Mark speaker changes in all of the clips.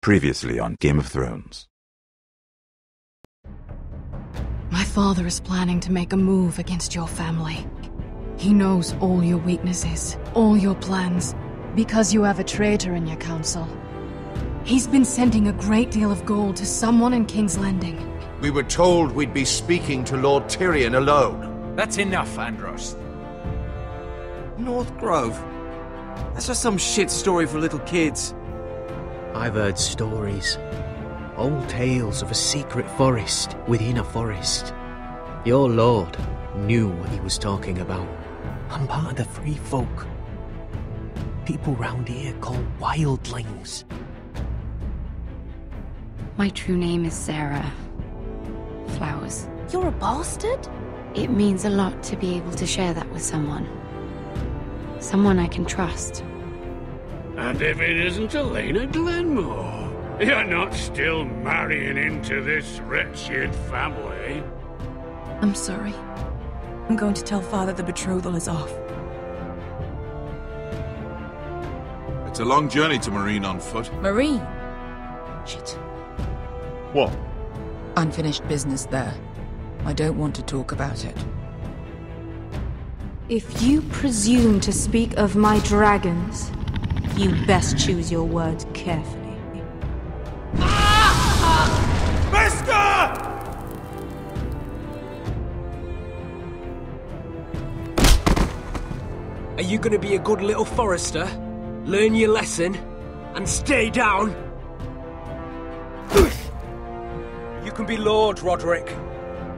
Speaker 1: Previously on Game of Thrones.
Speaker 2: My father is planning to make a move against your family. He knows all your weaknesses, all your plans, because you have a traitor in your council. He's been sending a great deal of gold to someone in King's Landing.
Speaker 3: We were told we'd be speaking to Lord Tyrion alone.
Speaker 4: That's enough, Andros.
Speaker 5: North Grove? That's just some shit story for little kids.
Speaker 6: I've heard stories. Old tales of a secret forest within a forest. Your lord knew what he was talking about. I'm part of the free folk. People round here call wildlings.
Speaker 7: My true name is Sarah Flowers.
Speaker 8: You're a bastard?
Speaker 7: It means a lot to be able to share that with someone. Someone I can trust.
Speaker 9: And if it isn't Elena Glenmore, you're not still marrying into this wretched family.
Speaker 8: I'm sorry. I'm going to tell Father the betrothal is off.
Speaker 3: It's a long journey to Marine on foot.
Speaker 8: Marine? Shit.
Speaker 3: What?
Speaker 8: Unfinished business there. I don't want to talk about it.
Speaker 10: If you presume to speak of my dragons, you best choose your words carefully.
Speaker 5: Are you gonna be a good little forester? Learn your lesson and stay down? You can be Lord, Roderick,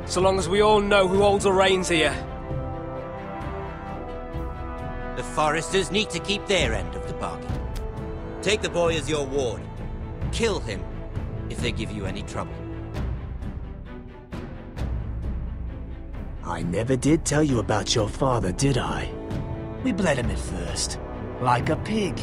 Speaker 5: so long as we all know who holds the reins here.
Speaker 11: The foresters need to keep their end of the bargain. Take the boy as your ward. Kill him if they give you any trouble.
Speaker 6: I never did tell you about your father, did I? We bled him at first, like a pig.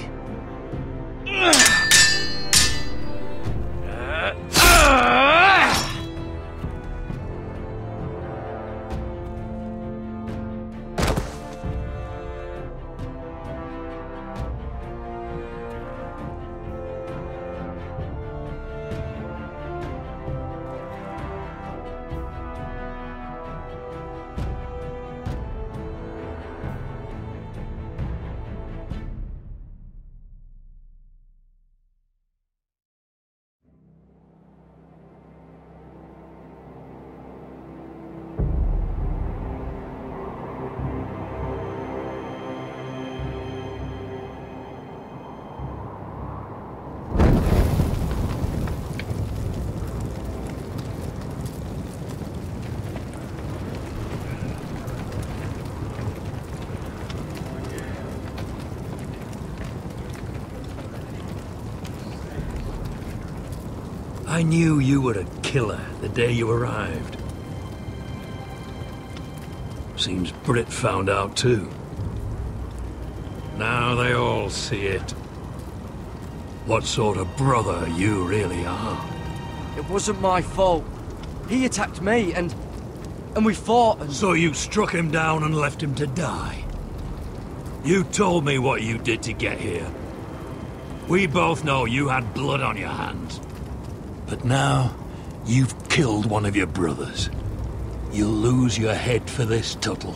Speaker 9: I knew you were a killer the day you arrived. Seems Brit found out too. Now they all see it. What sort of brother you really are.
Speaker 5: It wasn't my fault. He attacked me and we fought and...
Speaker 9: So you struck him down and left him to die? You told me what you did to get here. We both know you had blood on your hands. But now, you've killed one of your brothers. You'll lose your head for this, Tuttle.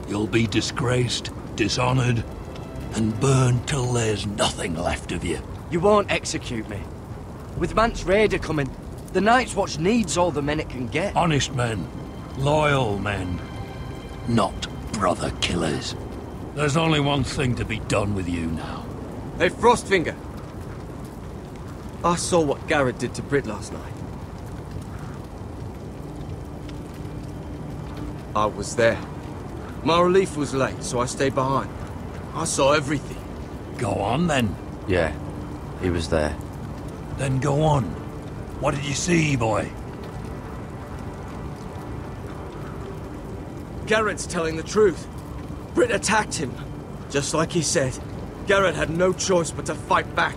Speaker 9: You'll be disgraced, dishonored, and burned till there's nothing left of you.
Speaker 5: You won't execute me. With Mance Raider coming, the Night's Watch needs all the men it can get.
Speaker 9: Honest men, loyal men, not brother killers. There's only one thing to be done with you now.
Speaker 5: Hey, Frostfinger. I saw what Garrett did to Brit last night. I was there. My relief was late, so I stayed behind. I saw everything.
Speaker 9: Go on, then.
Speaker 5: Yeah, he was there.
Speaker 9: Then go on. What did you see, boy?
Speaker 5: Garrett's telling the truth. Brit attacked him. Just like he said. Garrett had no choice but to fight back.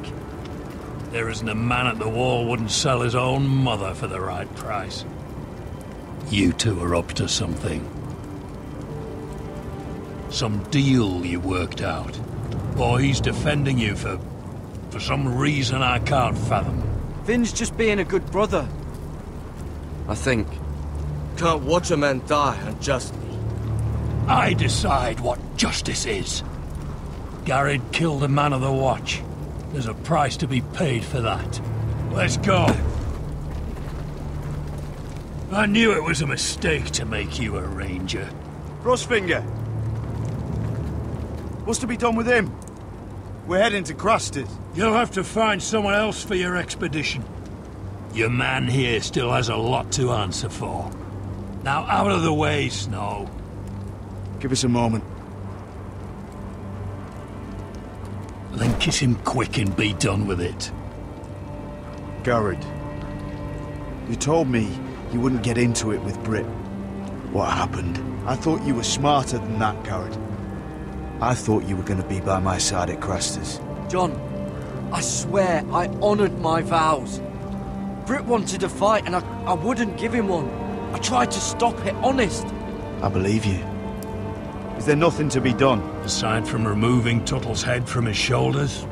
Speaker 9: There isn't a man at the wall wouldn't sell his own mother for the right price. You two are up to something. Some deal you worked out. Boys defending you for for some reason I can't fathom.
Speaker 5: Finn's just being a good brother. I think. Can't watch a man die unjustly.
Speaker 9: I decide what justice is. Garrett killed a man of the watch. There's a price to be paid for that. Let's go. I knew it was a mistake to make you a ranger.
Speaker 4: Frostfinger. What's to be done with him? We're heading to Crusters.
Speaker 9: You'll have to find someone else for your expedition. Your man here still has a lot to answer for. Now out of the way, Snow.
Speaker 4: Give us a moment.
Speaker 9: Then kiss him quick and be done with it.
Speaker 4: Garrett, you told me you wouldn't get into it with Brit. What happened? I thought you were smarter than that, Garrett. I thought you were going to be by my side at Crusters.
Speaker 5: John, I swear I honoured my vows. Brit wanted a fight and I wouldn't give him one. I tried to stop it, honest.
Speaker 4: I believe you. Is there nothing to be done?
Speaker 9: Aside from removing Tuttle's head from his shoulders?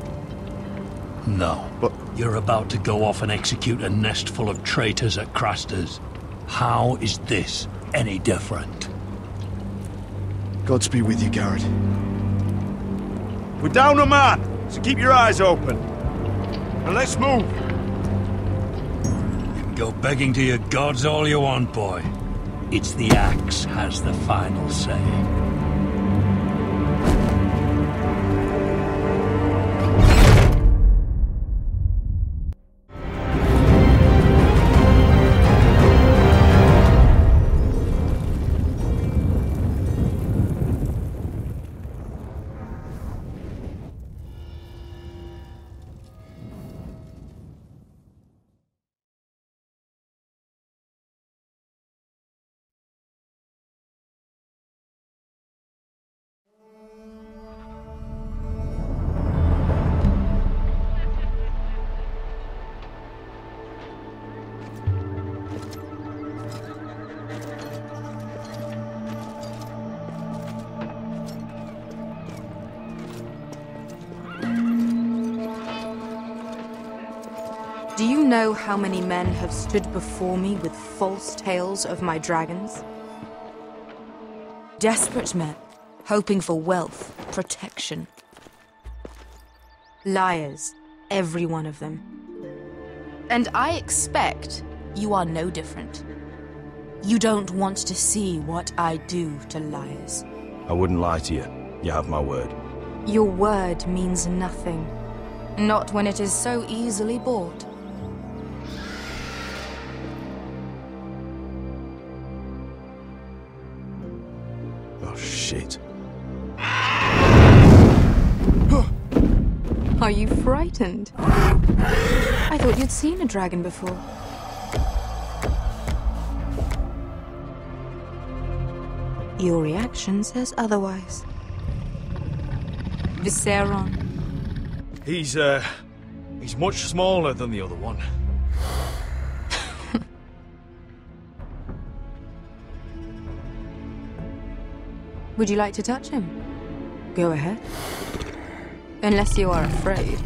Speaker 9: No.
Speaker 4: But
Speaker 9: you're about to go off and execute a nest full of traitors at Crusters. How is this any different?
Speaker 4: Godspeed with you, Garrett. We're down a man, so keep your eyes open. And let's move.
Speaker 9: You can go begging to your gods all you want, boy. It's the axe has the final say.
Speaker 10: Do you know how many men have stood before me with false tales of my dragons? Desperate men, hoping for wealth, protection. Liars, every one of them. And I expect you are no different. You don't want to see what I do to liars.
Speaker 1: I wouldn't lie to you. You have my word.
Speaker 10: Your word means nothing. Not when it is so easily bought.
Speaker 1: Oh, shit.
Speaker 10: Are you frightened? I thought you'd seen a dragon before. Your reaction says otherwise. Viseron.
Speaker 3: He's much smaller than the other one.
Speaker 10: Would you like to touch him? Go ahead. Unless you are afraid.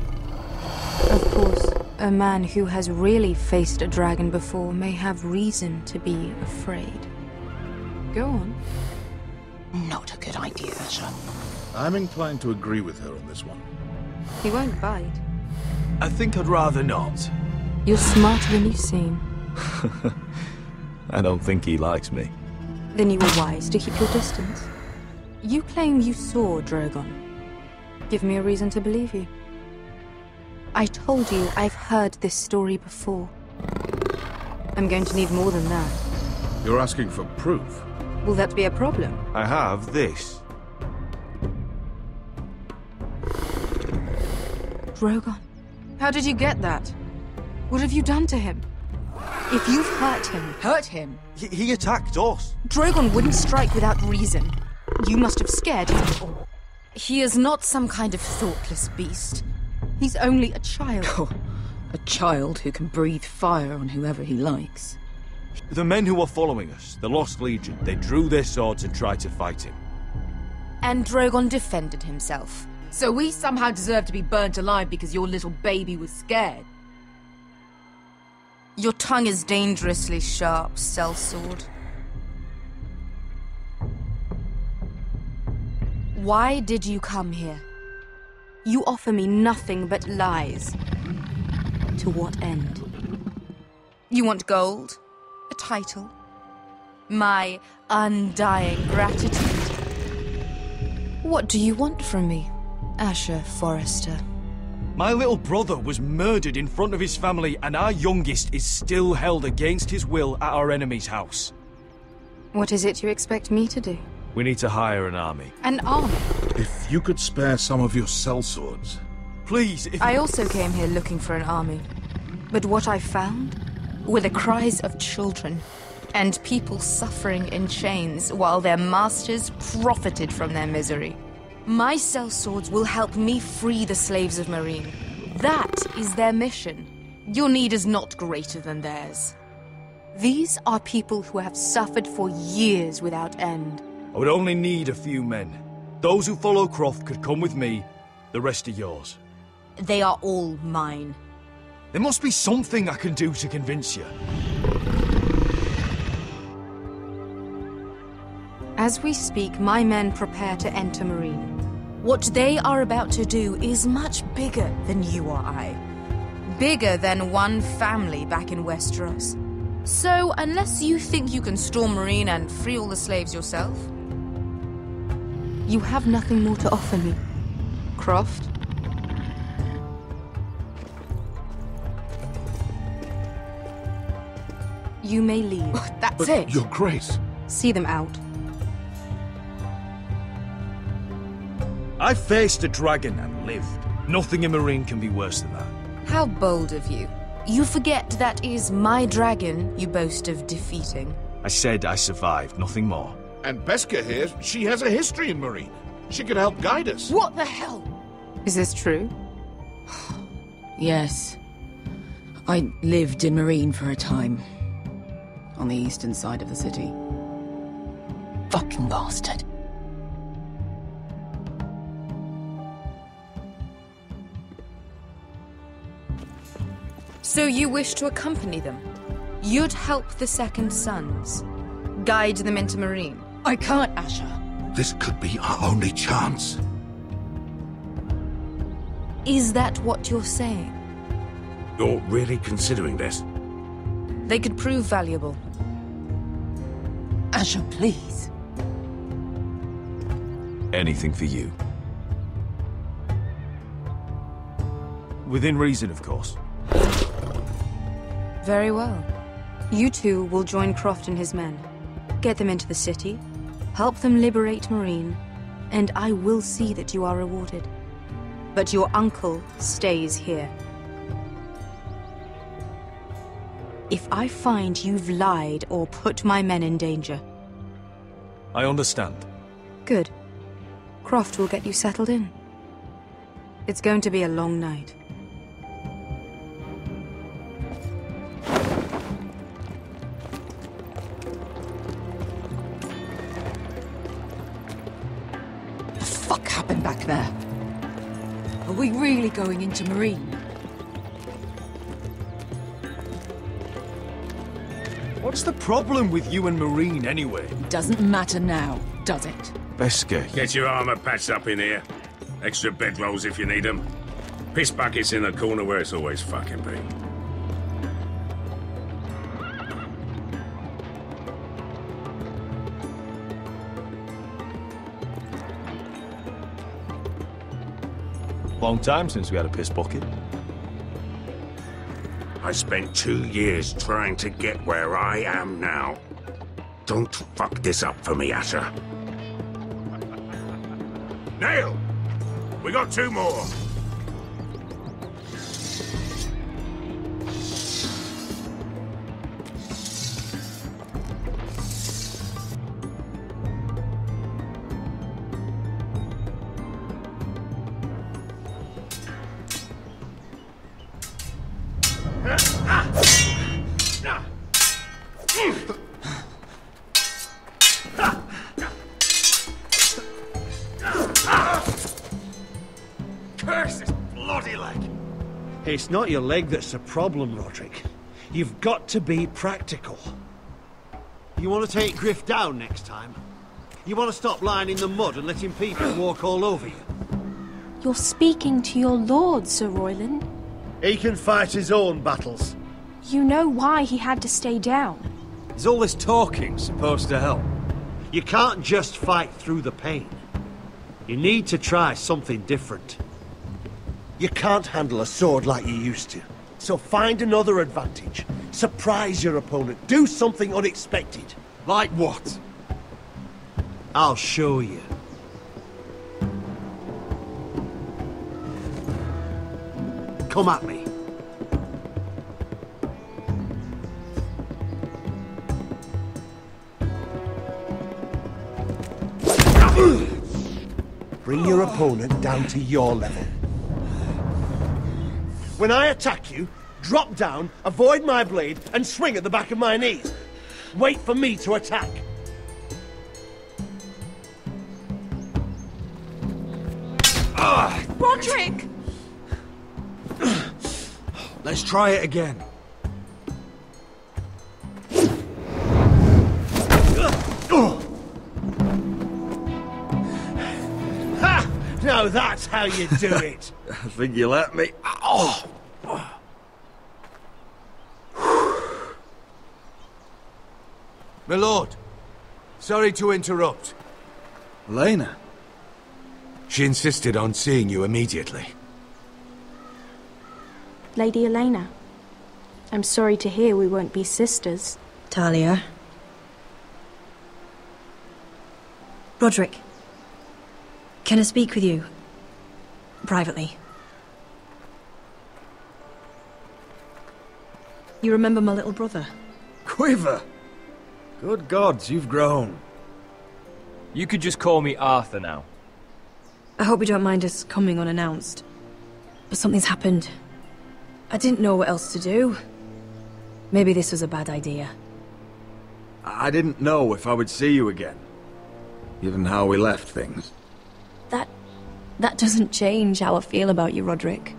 Speaker 10: Of course, a man who has really faced a dragon before may have reason to be afraid. Go on.
Speaker 11: Not a good idea, sir.
Speaker 12: I'm inclined to agree with her on this one.
Speaker 10: He won't bite.
Speaker 3: I think I'd rather not.
Speaker 10: You're smarter than you seem.
Speaker 1: I don't think he likes me.
Speaker 10: Then you were wise to keep your distance. You claim you saw Drogon. Give me a reason to believe you. I told you I've heard this story before. I'm going to need more than that.
Speaker 12: You're asking for proof?
Speaker 10: Will that be a problem?
Speaker 3: I have this.
Speaker 10: Drogon, how did you get that? What have you done to him? If you've hurt him.
Speaker 3: He attacked us.
Speaker 10: Drogon wouldn't strike without reason. You must have scared him. He is not some kind of thoughtless beast. He's only a child.
Speaker 8: Oh, a child who can breathe fire on whoever he likes.
Speaker 3: The men who were following us, the Lost Legion, they drew their swords and tried to fight him.
Speaker 10: And Drogon defended himself.
Speaker 8: So we somehow deserve to be burnt alive because your little baby was scared?
Speaker 10: Your tongue is dangerously sharp, sellsword. Why did you come here? You offer me nothing but lies. To what end? You want gold? A title? My undying gratitude? What do you want from me, Asher Forrester?
Speaker 5: My little brother was murdered in front of his family, and our youngest is still held against his will at our enemy's house.
Speaker 10: What is it you expect me to do?
Speaker 1: We need to hire an army.
Speaker 10: An army?
Speaker 12: If you could spare some of your sellswords.
Speaker 5: Please, if
Speaker 10: I also came here looking for an army. But what I found were the cries of children and people suffering in chains while their masters profited from their misery. My sellswords will help me free the slaves of Marine. That is their mission. Your need is not greater than theirs. These are people who have suffered for years without end.
Speaker 5: I would only need a few men. Those who follow Croft could come with me. The rest are yours.
Speaker 10: They are all mine.
Speaker 5: There must be something I can do to convince you.
Speaker 10: As we speak, my men prepare to enter Marine. What they are about to do is much bigger than you or I. Bigger than one family back in Westeros. So, unless you think you can storm Marine and free all the slaves yourself, you have nothing more to offer me, Croft. You may leave.
Speaker 8: That's it.
Speaker 12: Your Grace.
Speaker 10: See them out.
Speaker 5: I faced a dragon and lived. Nothing in Marine can be worse than that.
Speaker 10: How bold of you. You forget that is my dragon you boast of defeating.
Speaker 5: I said I survived, nothing more.
Speaker 12: And Beska here, she has a history in Marine. She could help guide us.
Speaker 8: What the hell?
Speaker 10: Is this true?
Speaker 8: Yes. I lived in Marine for a time. On the eastern side of the city. Fucking bastard.
Speaker 10: So you wish to accompany them? You'd help the Second Sons? Guide them into Marine?
Speaker 8: I can't, Asher.
Speaker 12: This could be our only chance.
Speaker 10: Is that what you're saying?
Speaker 13: You're really considering this?
Speaker 10: They could prove valuable.
Speaker 8: Asher, please.
Speaker 1: Anything for you.
Speaker 5: Within reason, of course.
Speaker 10: Very well. You two will join Croft and his men. Get them into the city, help them liberate Marine, and I will see that you are rewarded. But your uncle stays here. If I find you've lied or put my men in danger...
Speaker 5: I understand.
Speaker 10: Good. Croft will get you settled in. It's going to be a long night.
Speaker 8: What the fuck happened back there? Are we really going into Marine?
Speaker 5: What's the problem with you and Marine, anyway?
Speaker 8: Doesn't matter now, does it?
Speaker 1: Beska,
Speaker 13: Get your armor patched up in here. Extra bedrolls if you need them. Piss buckets in the corner where it's always fucking been.
Speaker 1: long time since we had a piss bucket.
Speaker 13: I spent 2 years trying to get where I am now. Don't fuck this up for me, Asher. Nail! We got 2 more.
Speaker 14: bloody leg. It's not your leg that's the problem, Roderick. You've got to be practical. You want to take Griff down next time? You want to stop lying in the mud and letting people walk all over you?
Speaker 15: You're speaking to your lord, Sir Royland.
Speaker 14: He can fight his own battles.
Speaker 15: You know why he had to stay down.
Speaker 16: Is all this talking supposed to help?
Speaker 14: You can't just fight through the pain. You need to try something different. You can't handle a sword like you used to. So find another advantage. Surprise your opponent. Do something unexpected.
Speaker 16: Like what?
Speaker 14: I'll show you. Come at me. Bring your opponent down to your level. When I attack you, drop down, avoid my blade, and swing at the back of my knees. Wait for me to attack.
Speaker 15: Roderick!
Speaker 16: Let's try it again.
Speaker 14: Ha! Now that's how you do it.
Speaker 16: I think you let me. Oh!
Speaker 3: My lord, sorry to interrupt.
Speaker 16: Elena?
Speaker 3: She insisted on seeing you immediately.
Speaker 15: Lady Elena, I'm sorry to hear we won't be sisters.
Speaker 17: Talia. Roderick. Can I speak with you? Privately. You remember my little brother?
Speaker 16: Quiver! Good gods, you've grown.
Speaker 18: You could just call me Arthur now.
Speaker 17: I hope you don't mind us coming unannounced. But something's happened. I didn't know what else to do. Maybe this was a bad idea.
Speaker 16: I didn't know if I would see you again. Given how we left things.
Speaker 17: That doesn't change how I feel about you, Roderick.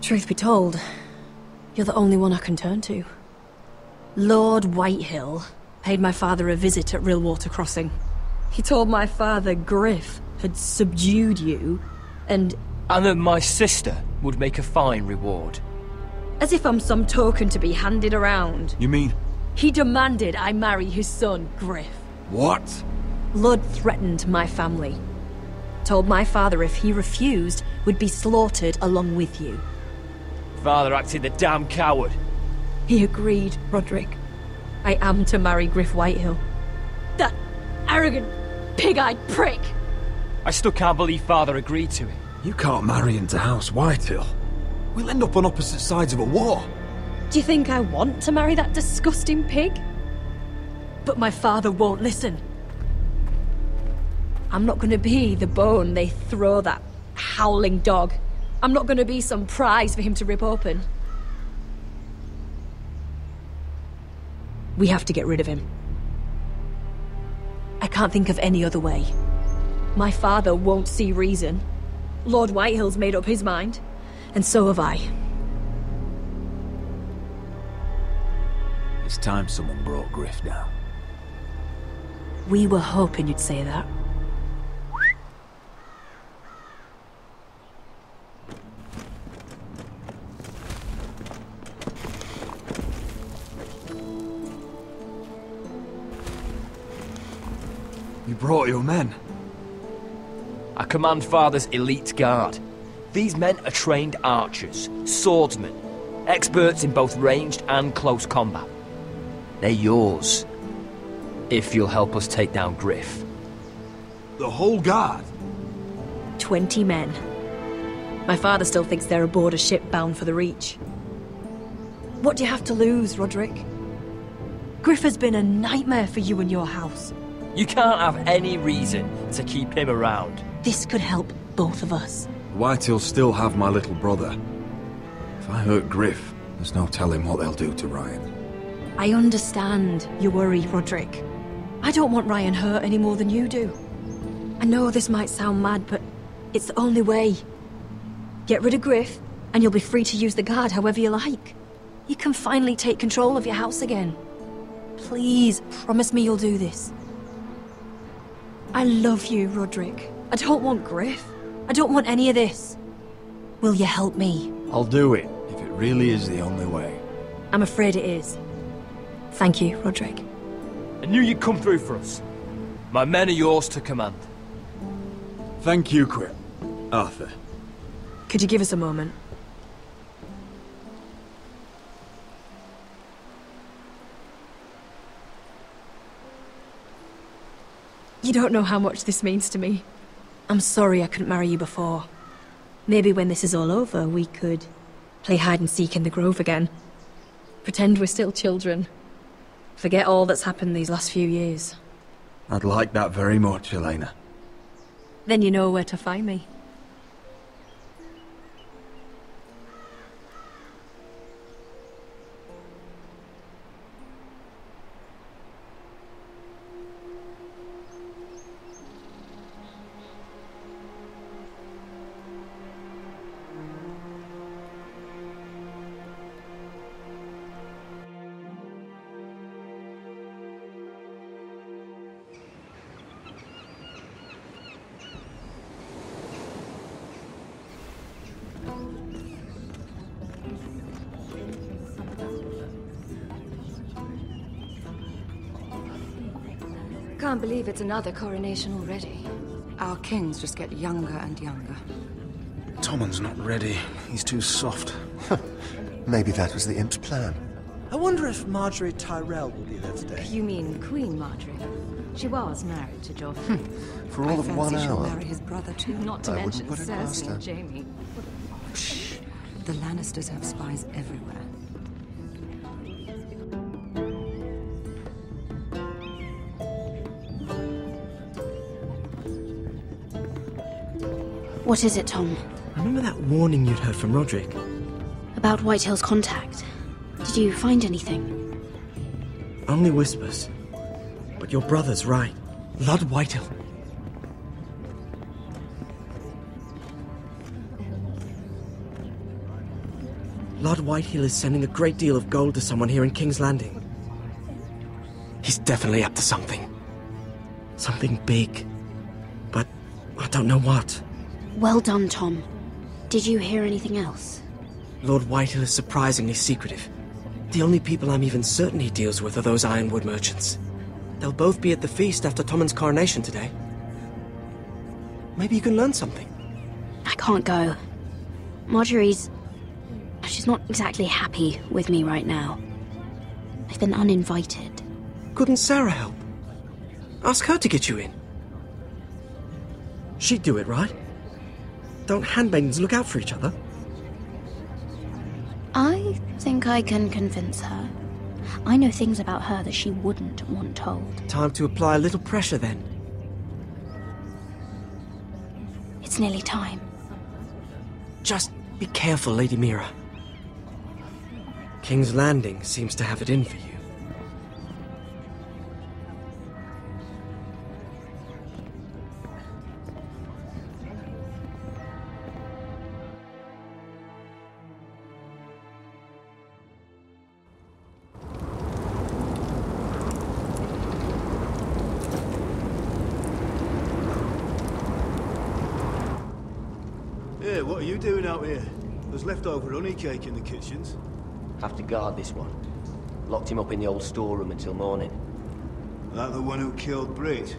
Speaker 17: Truth be told, you're the only one I can turn to. Lord Whitehill paid my father a visit at Rillwater Crossing. He told my father Griff had subdued you, and
Speaker 18: that my sister would make a fine reward.
Speaker 17: As if I'm some token to be handed around.
Speaker 16: You mean?
Speaker 17: He demanded I marry his son, Griff.
Speaker 16: What?
Speaker 17: Lord threatened my family. Told my father if he refused, would be slaughtered along with you.
Speaker 18: Father acted the damn coward.
Speaker 17: He agreed, Roderick. I am to marry Griff Whitehill. That arrogant, pig-eyed prick!
Speaker 18: I still can't believe Father agreed to it.
Speaker 16: You can't marry into House Whitehill. We'll end up on opposite sides of a war.
Speaker 17: Do you think I want to marry that disgusting pig? But my father won't listen. I'm not gonna be the bone they throw that howling dog. I'm not gonna be some prize for him to rip open. We have to get rid of him. I can't think of any other way. My father won't see reason. Lord Whitehill's made up his mind, and so have I.
Speaker 16: It's time someone brought Griff down.
Speaker 17: We were hoping you'd say that.
Speaker 16: You brought your men.
Speaker 18: I command Father's elite guard. These men are trained archers, swordsmen, experts in both ranged and close combat. They're yours, if you'll help us take down Griff.
Speaker 16: The whole guard?
Speaker 17: 20 men. My father still thinks they're aboard a ship bound for the Reach. What do you have to lose, Roderick? Griff has been a nightmare for you and your house.
Speaker 18: You can't have any reason to keep him around.
Speaker 17: This could help both of us.
Speaker 16: Whitehills still have my little brother. If I hurt Griff, there's no telling what they'll do to Ryan.
Speaker 17: I understand your worry, Roderick. I don't want Ryan hurt any more than you do. I know this might sound mad, but it's the only way. Get rid of Griff, and you'll be free to use the guard however you like. You can finally take control of your house again. Please, promise me you'll do this. I love you, Roderick. I don't want Griff. I don't want any of this. Will you help me?
Speaker 16: I'll do it, if it really is the only way.
Speaker 17: I'm afraid it is. Thank you, Roderick.
Speaker 18: I knew you'd come through for us. My men are yours to command.
Speaker 16: Thank you, Quip. Arthur.
Speaker 17: Could you give us a moment? You don't know how much this means to me. I'm sorry I couldn't marry you before. Maybe when this is all over, we could play hide and seek in the grove again. Pretend we're still children. Forget all that's happened these last few years.
Speaker 16: I'd like that very much, Elena.
Speaker 17: Then you know where to find me.
Speaker 19: Can't believe it's another coronation already. Our kings just get younger and younger.
Speaker 4: Tommen's not ready. He's too soft.
Speaker 20: Maybe that was the imp's plan.
Speaker 14: I wonder if Marjorie Tyrell will be there today.
Speaker 19: You mean Queen Marjorie? She was married to Joffrey.
Speaker 20: For all of 1
Speaker 19: She'll
Speaker 20: hour.
Speaker 19: marry his brother too, not to
Speaker 20: I
Speaker 19: mention
Speaker 20: wouldn't put it past
Speaker 19: Cersei
Speaker 20: her.
Speaker 19: and Jaime. Shh. The Lannisters have spies everywhere.
Speaker 7: What is it, Tom?
Speaker 6: Remember that warning you'd heard from Roderick?
Speaker 7: About Whitehill's contact. Did you find anything?
Speaker 6: Only whispers. But your brother's right. Lord Whitehill. Lord Whitehill is sending a great deal of gold to someone here in King's Landing. He's definitely up to something. Something big. But I don't know what.
Speaker 7: Well done, Tom. Did you hear anything else?
Speaker 6: Lord Whitehill is surprisingly secretive. The only people I'm even certain he deals with are those ironwood merchants. They'll both be at the feast after Tommen's coronation today. Maybe you can learn something.
Speaker 7: I can't go. Marjorie's... she's not exactly happy with me right now. I've been uninvited.
Speaker 6: Couldn't Sarah help? Ask her to get you in. She'd do it, right? Don't handmaidens look out for each other?
Speaker 7: I think I can convince her. I know things about her that she wouldn't want told.
Speaker 6: Time to apply a little pressure then.
Speaker 7: It's nearly time.
Speaker 6: Just be careful, Lady Mira. King's Landing seems to have it in for you.
Speaker 4: Hey, what are you doing out here? There's leftover honey cake in the kitchens.
Speaker 21: Have to guard this one. Locked him up in the old storeroom until morning.
Speaker 4: That the one who killed Brit?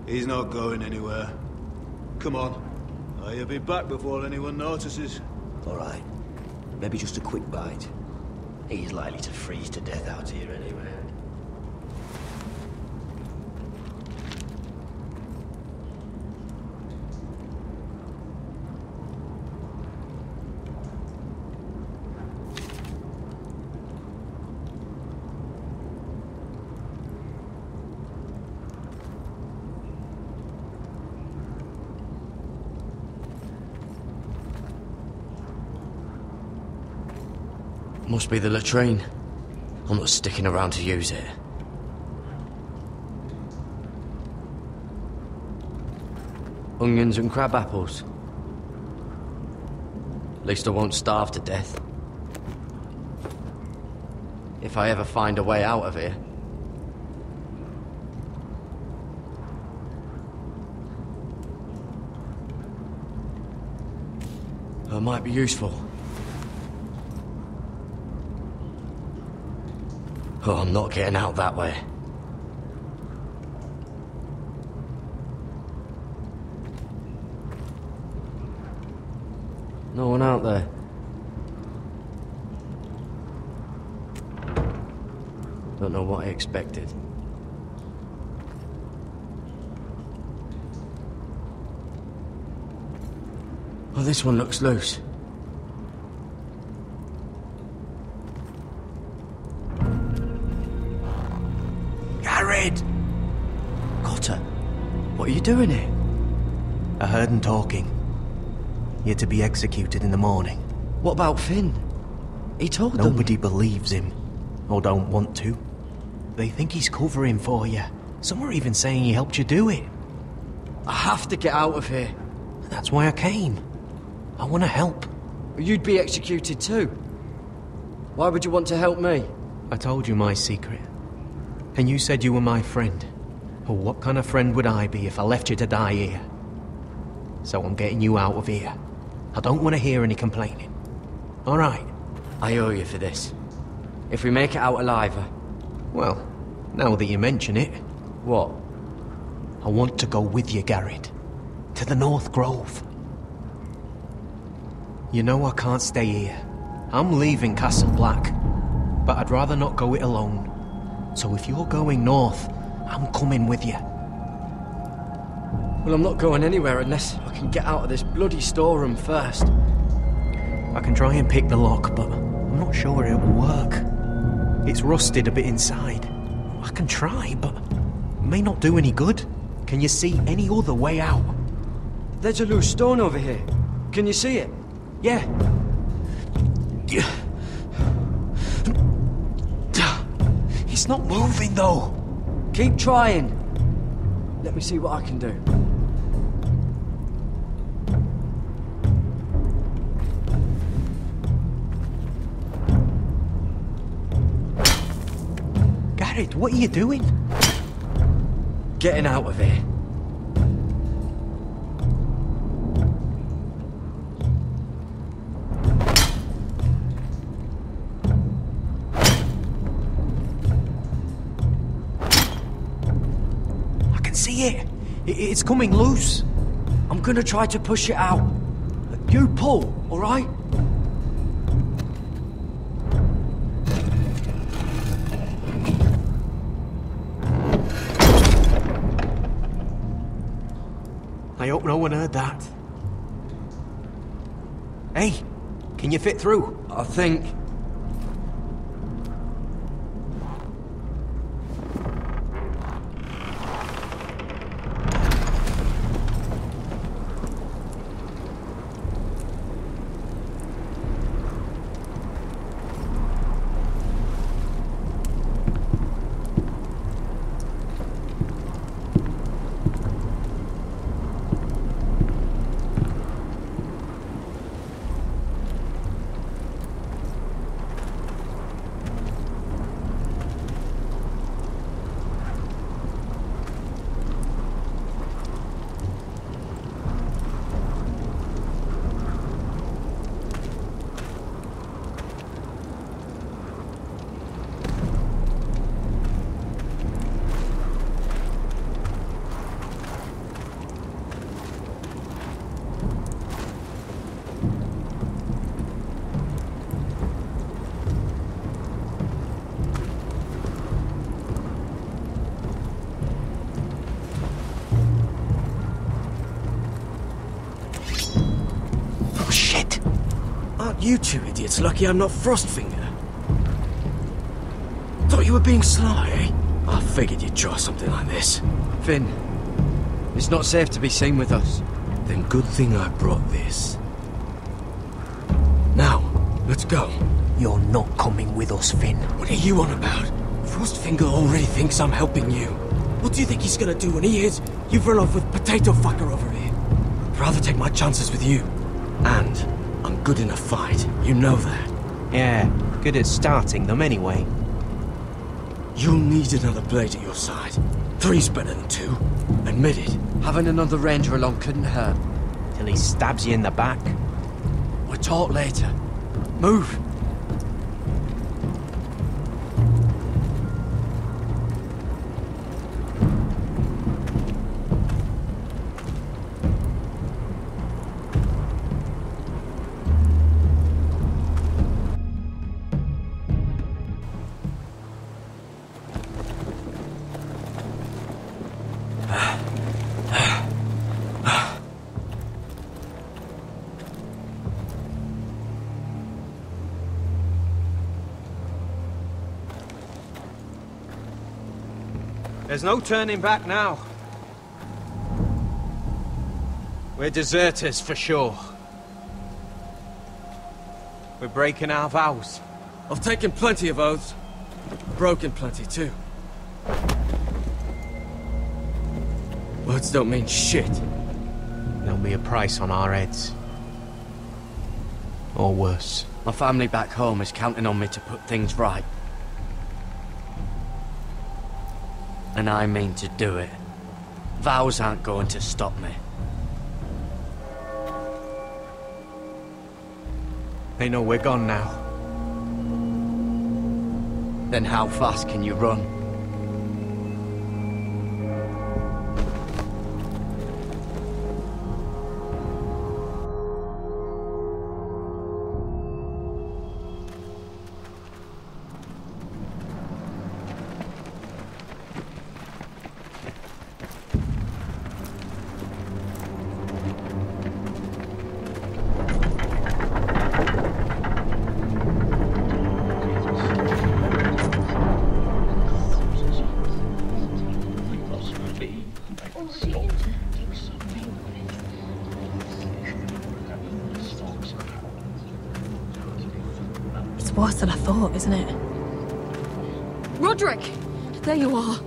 Speaker 4: He's not going anywhere. Come on. He'll be back before anyone notices.
Speaker 21: All right. Maybe just a quick bite. He's likely to freeze to death out here anyway.
Speaker 18: Must be the latrine. I'm not sticking around to use it.
Speaker 5: Onions and crab apples. At least I won't starve to death. If I ever find a way out of here. It might be useful. Oh, I'm not getting out that way. No one out there. Don't know what I expected. Oh, this one looks loose. Garrett! Cotter, what are you doing here?
Speaker 6: I heard him talking. You're to be executed in the morning.
Speaker 5: What about Finn? He told them.
Speaker 6: Nobody believes him, or don't want to. They think he's covering for you. Some are even saying he helped you do it.
Speaker 5: I have to get out of here.
Speaker 6: That's why I came. I want to help.
Speaker 5: You'd be executed too. Why would you want to help me?
Speaker 6: I told you my secret. And you said you were my friend. Well, what kind of friend would I be if I left you to die here? So I'm getting you out of here. I don't want to hear any complaining. All right?
Speaker 5: I owe you for this. If we make it out alive...
Speaker 6: Well, now that you mention it...
Speaker 5: What?
Speaker 6: I want to go with you, Garrett. To the North Grove. You know I can't stay here. I'm leaving Castle Black. But I'd rather not go it alone. So if you're going north, I'm coming with you.
Speaker 5: Well, I'm not going anywhere unless I can get out of this bloody storeroom first.
Speaker 6: I can try and pick the lock, but I'm not sure it will work. It's rusted a bit inside. I can try, but it may not do any good. Can you see any other way out?
Speaker 5: There's a loose stone over here. Can you see it?
Speaker 6: Yeah. It's not moving, though.
Speaker 5: Keep trying. Let me see what I can do.
Speaker 6: Garrett, what are you doing?
Speaker 5: Getting out of here.
Speaker 6: See it? It's coming loose.
Speaker 5: I'm gonna try to push it out. You pull, all right?
Speaker 6: I hope no one heard that. Hey, can you fit through?
Speaker 5: I think. You two idiots lucky I'm not Frostfinger. Thought you were being sly, eh? I figured you'd try something like this. Finn, it's not safe to be seen with us. Then good thing I brought this. Now, let's go.
Speaker 6: You're not coming with us, Finn.
Speaker 5: What are you on about? Frostfinger already thinks I'm helping you. What do you think he's gonna do when he hears you've run off with Potato Fucker over here? rather take my chances with you. And I'm good in a fight. You know that.
Speaker 6: Yeah, good at starting them anyway.
Speaker 5: You'll need another blade at your side. 3's better than 2. Admit it. Having another ranger along couldn't hurt.
Speaker 6: Till he stabs you in the back.
Speaker 5: We'll talk later. Move.
Speaker 6: There's no turning back now. We're deserters for sure. We're breaking our vows.
Speaker 5: I've taken plenty of oaths. Broken plenty too. Words don't mean shit.
Speaker 6: There'll be a price on our heads. Or worse.
Speaker 5: My family back home is counting on me to put things right. And I mean to do it. Vows aren't going to stop me.
Speaker 6: They know we're gone now.
Speaker 5: Then how fast can you run?
Speaker 17: Worse than I thought, isn't it?
Speaker 19: Roderick! There you are.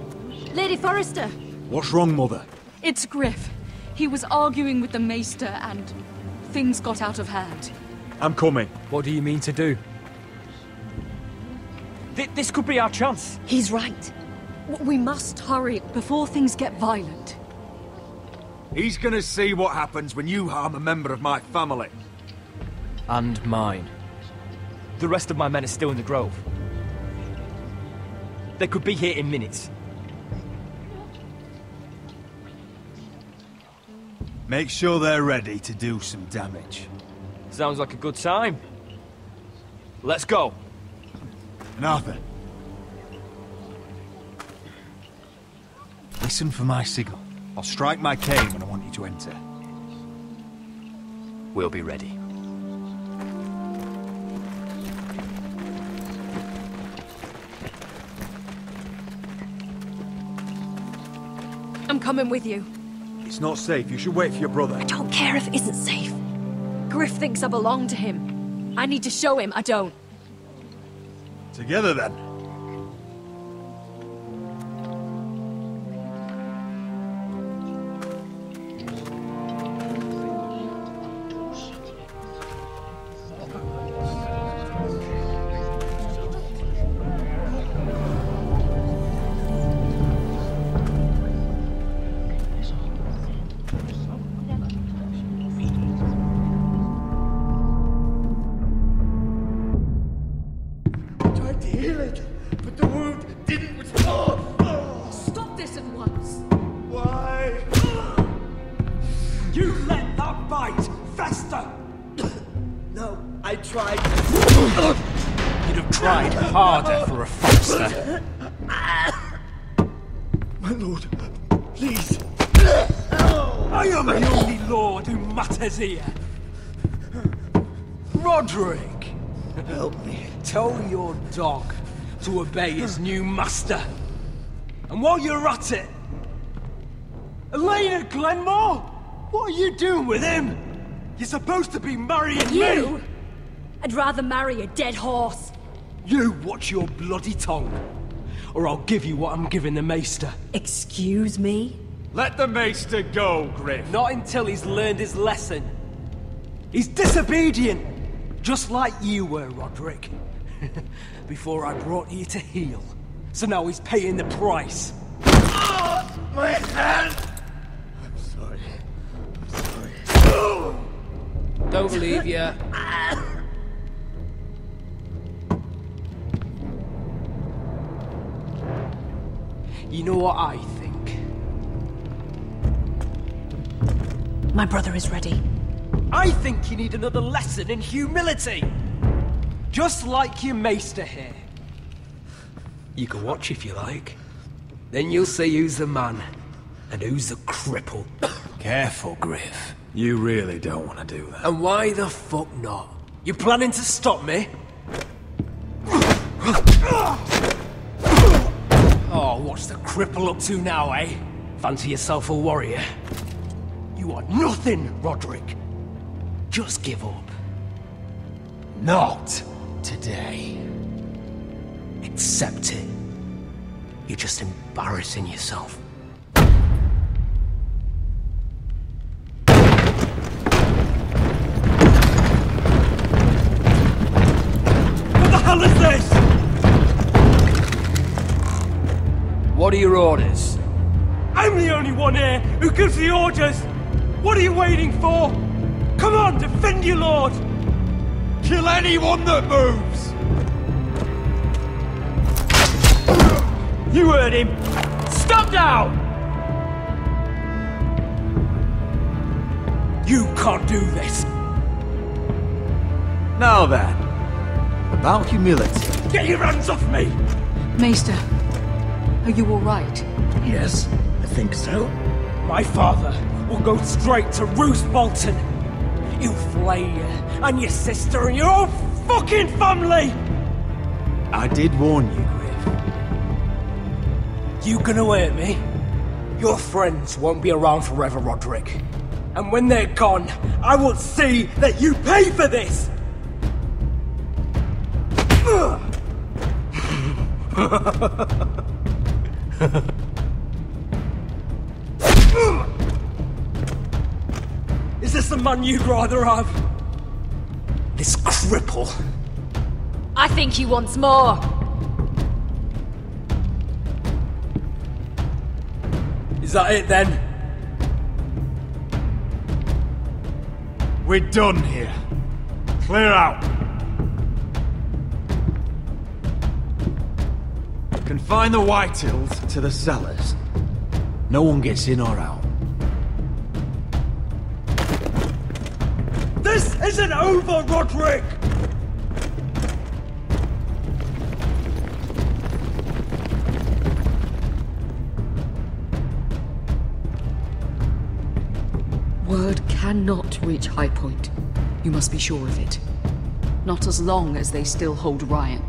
Speaker 15: Lady Forrester!
Speaker 16: What's wrong, Mother?
Speaker 19: It's Griff. He was arguing with the Maester and things got out of hand.
Speaker 16: I'm coming.
Speaker 18: What do you mean to do? This could be our chance.
Speaker 19: He's right. We must hurry before things get violent.
Speaker 16: He's gonna see what happens when you harm a member of my family.
Speaker 18: And mine. The rest of my men are still in the grove. They could be here in minutes.
Speaker 4: Make sure they're ready to do some damage.
Speaker 18: Sounds like a good time. Let's go.
Speaker 4: And Arthur, listen for my signal. I'll strike my cane when I want you to enter.
Speaker 18: We'll be ready.
Speaker 19: I'm coming with you.
Speaker 16: It's not safe. You should wait for your brother.
Speaker 19: I don't care if it isn't safe. Griff thinks I belong to him. I need to show him I don't.
Speaker 4: Together then.
Speaker 18: Harder for a Forrester.
Speaker 5: My lord, please.
Speaker 18: I am the only lord who matters here. Roderick,
Speaker 5: help me.
Speaker 18: Tell your dog to obey his new master. And while you're at it, Elena Glenmore, what are you doing with him? You're supposed to be marrying
Speaker 19: You?
Speaker 18: me.
Speaker 19: I'd rather marry a dead horse.
Speaker 18: You watch your bloody tongue, or I'll give you what I'm giving the Maester.
Speaker 19: Excuse me?
Speaker 5: Let the maester go, Griff. Not until he's learned his lesson. He's disobedient, just like you were, Roderick. Before I brought you to heel. So now he's paying the price. Oh, my hand! I'm sorry.
Speaker 6: Don't believe you.
Speaker 5: You know what I think?
Speaker 17: My brother is ready.
Speaker 5: I think you need another lesson in humility. Just like your maester here. You can watch if you like. Then you'll see who's the man and who's the cripple.
Speaker 16: Careful, Griff. You really don't want to do that.
Speaker 5: And why the fuck not? You planning to stop me? Oh, what's the cripple up to now, eh? Fancy yourself a warrior? You are nothing, Roderick. Just give up. Not today. Accept it. You're just embarrassing yourself. What the hell is this? What are your orders? I'm the only one here who gives the orders. What are you waiting for? Come on, defend your lord! Kill anyone that moves! You heard him! Stop now! You can't do this!
Speaker 4: Now then, about humility.
Speaker 5: Get your hands off me!
Speaker 19: Maester, are you alright?
Speaker 5: Yes, I think so. My father will go straight to Roose Bolton. He'll flay you, and your sister, and your whole fucking family!
Speaker 4: I did warn you, Griff.
Speaker 5: You gonna hurt me? Your friends won't be around forever, Roderick. And when they're gone, I will see that you pay for this! Is this the man you'd rather have? This cripple?
Speaker 2: I think he wants more.
Speaker 5: Is that it then?
Speaker 4: We're done here. Clear out. Confine the Whitehills to the cellars. No one gets in or out.
Speaker 5: This isn't over, Roderick!
Speaker 19: Word cannot reach High Point. You must be sure of it. Not as long as they still hold Ryan.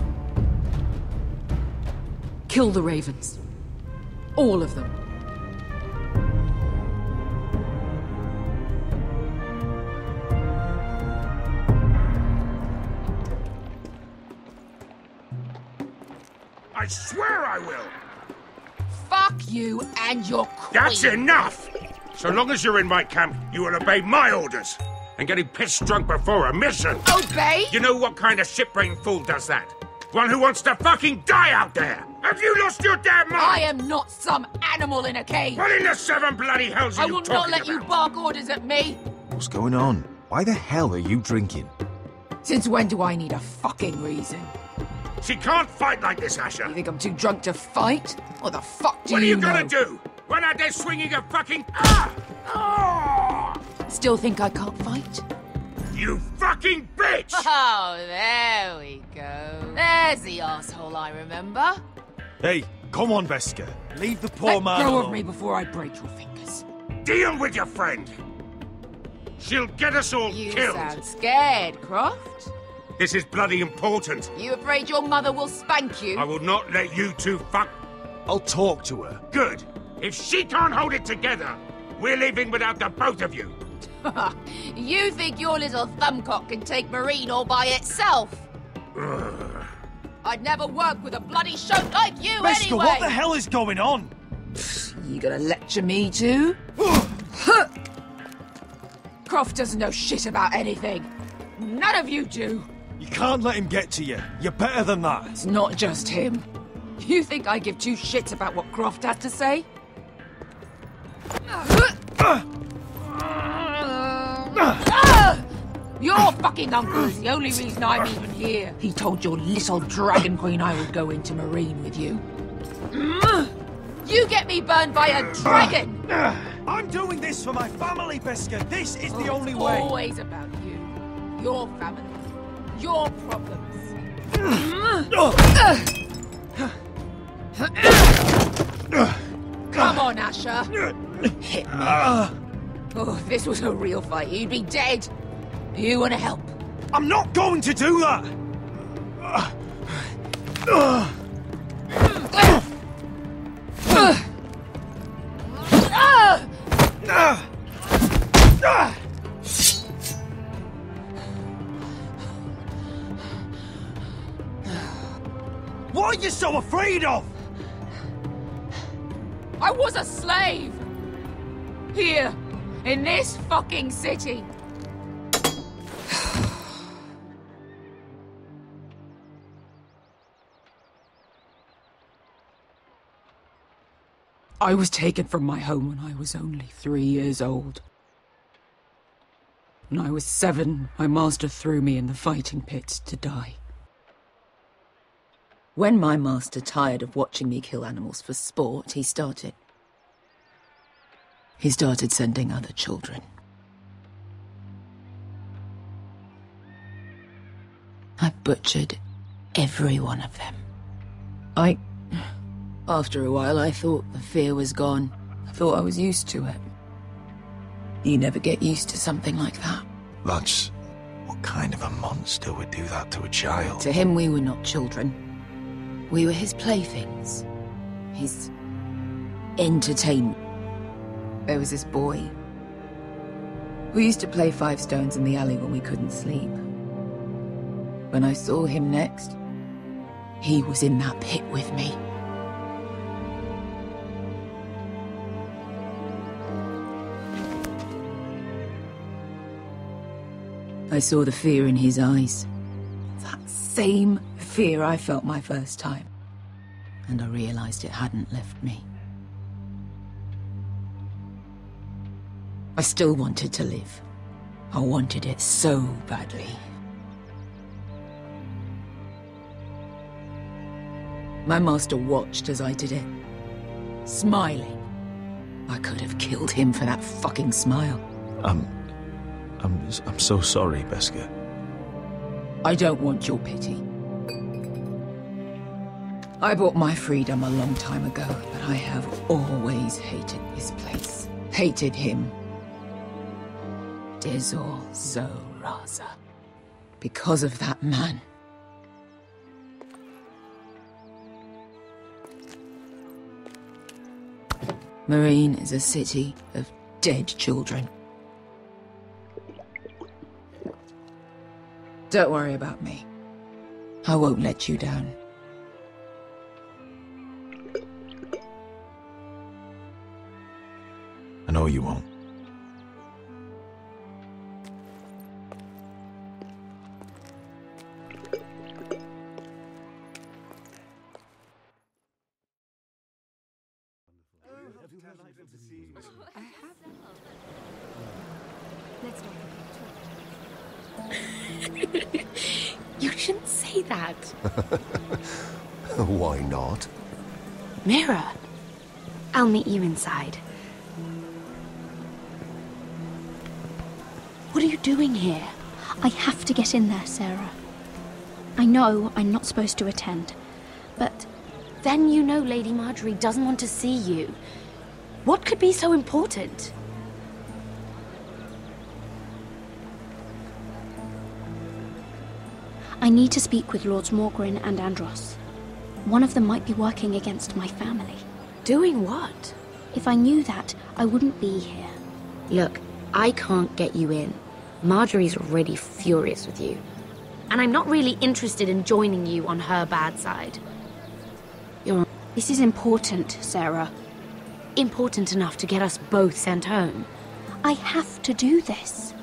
Speaker 19: Kill the Ravens. All of them.
Speaker 13: I swear I will!
Speaker 2: Fuck you and your queen.
Speaker 13: That's enough! So long as you're in my camp, you will obey my orders. And getting pissed drunk before a mission.
Speaker 2: Obey?
Speaker 13: You know what kind of ship-brained fool does that? One who wants to fucking die out there! Have you lost your damn mind?
Speaker 2: I am not some animal in a cage.
Speaker 13: What in the seven bloody hells are
Speaker 2: I
Speaker 13: you
Speaker 2: will
Speaker 13: talking
Speaker 2: not let
Speaker 13: about?
Speaker 2: you bark orders at me.
Speaker 1: What's going on? Why the hell are you drinking?
Speaker 2: Since when do I need a fucking reason?
Speaker 13: She can't fight like this, Asher.
Speaker 2: You think I'm too drunk to fight? What the fuck do
Speaker 13: What are you
Speaker 2: know?
Speaker 13: gonna do? Run out there swinging a fucking... Ah! Ah!
Speaker 2: Still think I can't fight?
Speaker 13: You fucking bitch!
Speaker 2: Oh, there we go. There's the asshole I remember.
Speaker 4: Hey, come on, Veska. Leave the poor man
Speaker 2: Let go
Speaker 4: alone.
Speaker 2: of me before I break your fingers.
Speaker 13: Deal with your friend. She'll get us all
Speaker 2: You
Speaker 13: killed.
Speaker 2: sound scared, Croft.
Speaker 13: This is bloody important.
Speaker 2: You afraid your mother will spank you?
Speaker 13: I will not let you two fuck...
Speaker 4: I'll talk to her.
Speaker 13: Good. If she can't hold it together, we're leaving without the both of you.
Speaker 2: You think your little thumbcock can take Marine all by itself?
Speaker 13: Ugh.
Speaker 2: I'd never work with a bloody shote like you
Speaker 4: Veska,
Speaker 2: anyway!
Speaker 4: what the hell is going on?
Speaker 2: You gonna lecture me too? Croft doesn't know shit about anything. None of you do.
Speaker 5: You can't let him get to you. You're better than that.
Speaker 2: It's not just him. You think I give two shits about what Croft has to say? Your fucking uncle is the only reason I'm even here. He told your little dragon queen I would go into Marine with you. You get me burned by a dragon!
Speaker 5: I'm doing this for my family, Beska. This is the only
Speaker 2: It's
Speaker 5: way.
Speaker 2: always about you. Your family. Your problems. Come on, Asher. Hit me. Oh, if this was a real fight, you'd be dead. You want to help?
Speaker 5: I'm not going to do that! What are you so afraid of?
Speaker 2: I was a slave! Here, in this fucking city. I was taken from my home when I was only 3 years old. When I was 7, my master threw me in the fighting pits to die.
Speaker 8: When my master tired of watching me kill animals for sport, he started sending other children. I butchered every one of them. After a while, I thought the fear was gone. I thought I was used to it. You never get used to something like that.
Speaker 21: That's... what kind of a monster would do that to a child?
Speaker 8: To him, we were not children. We were his playthings. His entertainment. There was this boy. We used to play 5 stones in the alley when we couldn't sleep. When I saw him next, he was in that pit with me. I saw the fear in his eyes. That same fear I felt my first time. And I realized it hadn't left me. I still wanted to live. I wanted it so badly. My master watched as I did it, smiling. I could have killed him for that fucking smile.
Speaker 1: I'm so sorry, Beska.
Speaker 8: I don't want your pity. I bought my freedom a long time ago, but I have always hated this place. Hated him. Dezor Zoraza. Because of that man. Marine is a city of dead children. Don't worry about me. I won't let you down.
Speaker 1: I know you won't.
Speaker 7: You shouldn't say that.
Speaker 20: Why not?
Speaker 7: Mira, I'll meet you inside. What are you doing here? I have to get in there, Sarah. I know I'm not supposed to attend, but then you know Lady Marjorie doesn't want to see you. What could be so important? I need to speak with Lords Morgren and Andros. One of them might be working against my family. Doing what? If I knew that, I wouldn't be here. Look, I can't get you in. Marjorie's already furious with you. And I'm not really interested in joining you on her bad side. This is important, Sarah. important enough to get us both sent home. I have to do this.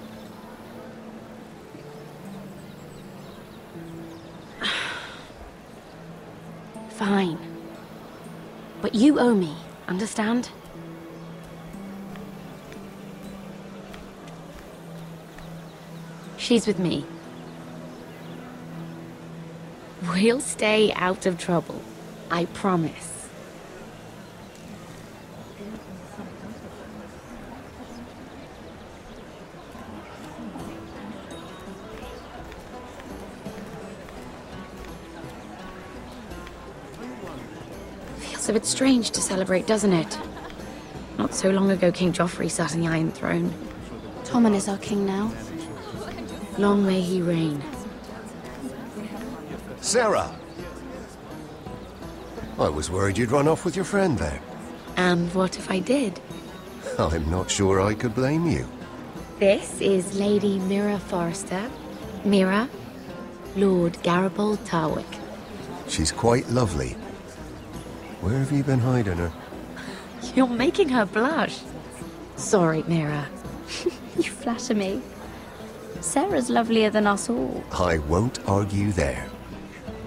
Speaker 7: Fine. But you owe me, understand? She's with me. We'll stay out of trouble. I promise. Feels a bit strange to celebrate, doesn't it? Not so long ago, King Joffrey sat on the Iron Throne. Tommen is our king now. Long may he reign.
Speaker 20: Sarah! I was worried you'd run off with your friend there.
Speaker 7: And what if I did?
Speaker 20: I'm not sure I could blame you.
Speaker 7: This is Lady Mira Forrester. Mira, Lord Garibald Tarwick.
Speaker 20: She's quite lovely. Where have you been hiding her?
Speaker 7: You're making her blush. Sorry, Mira. You flatter me. Sarah's lovelier than us all.
Speaker 20: I won't argue there.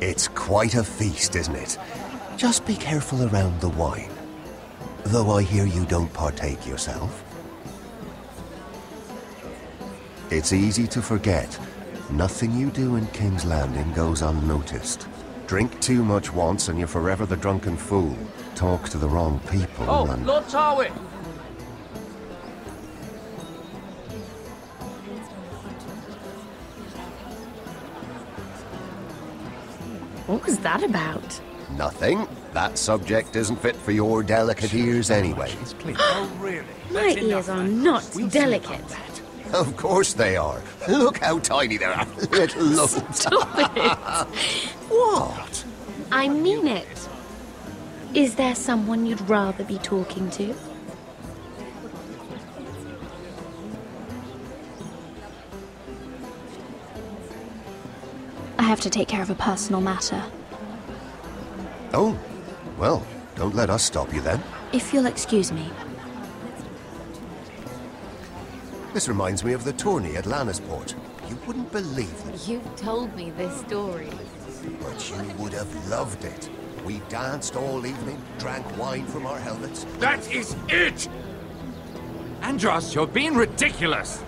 Speaker 20: It's quite a feast, isn't it? Just be careful around the wine. Though I hear you don't partake yourself. It's easy to forget. Nothing you do in King's Landing goes unnoticed. Drink too much once and you're forever the drunken fool. Talk to the wrong people and...
Speaker 18: Lord Tarwick!
Speaker 7: What was that about?
Speaker 20: Nothing. That subject isn't fit for your delicate ears anyway.
Speaker 18: Oh, really?
Speaker 7: My ears are not delicate.
Speaker 20: Of course they are. Look how tiny they are. Little lobes.
Speaker 7: Stop it.
Speaker 20: What?
Speaker 7: I mean it. Is there someone you'd rather be talking to? I have to take care of a personal matter.
Speaker 20: Oh, well, don't let us stop you then.
Speaker 7: If you'll excuse me.
Speaker 20: This reminds me of the tourney at Lannisport. You wouldn't believe it.
Speaker 7: You've told me this story.
Speaker 20: But you would have loved it. We danced all evening, drank wine from our helmets.
Speaker 9: That is it! Andros, you're being ridiculous!